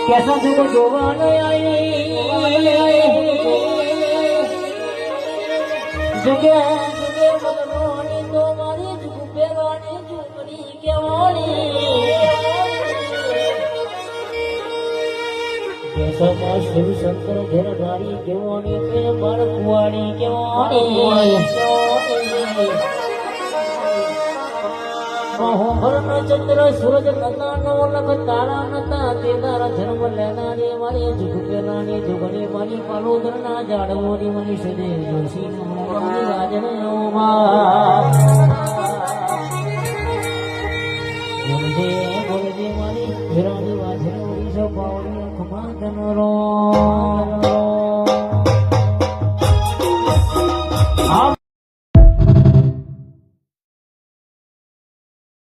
कैसा तुमको जोवा नहीं आई जुगे जुगे बदलोनी तो मारी जुग पेलानी जुगनी केवानी कैसा मां शिव शंकर घेर डारी केवानी पे बार कुवाड़ी केवानी चंद्र सूरज नता नवलख तारा नता तेदार धर्म लेनारी मारी जुग पेलानी जुगनी मारी पालोदर ना जाड़वोनी मनी सदे जोशी नमोनी राजन ओमा बोलदे मारी हिरानी वाजरी सो पावनी खमा तनरो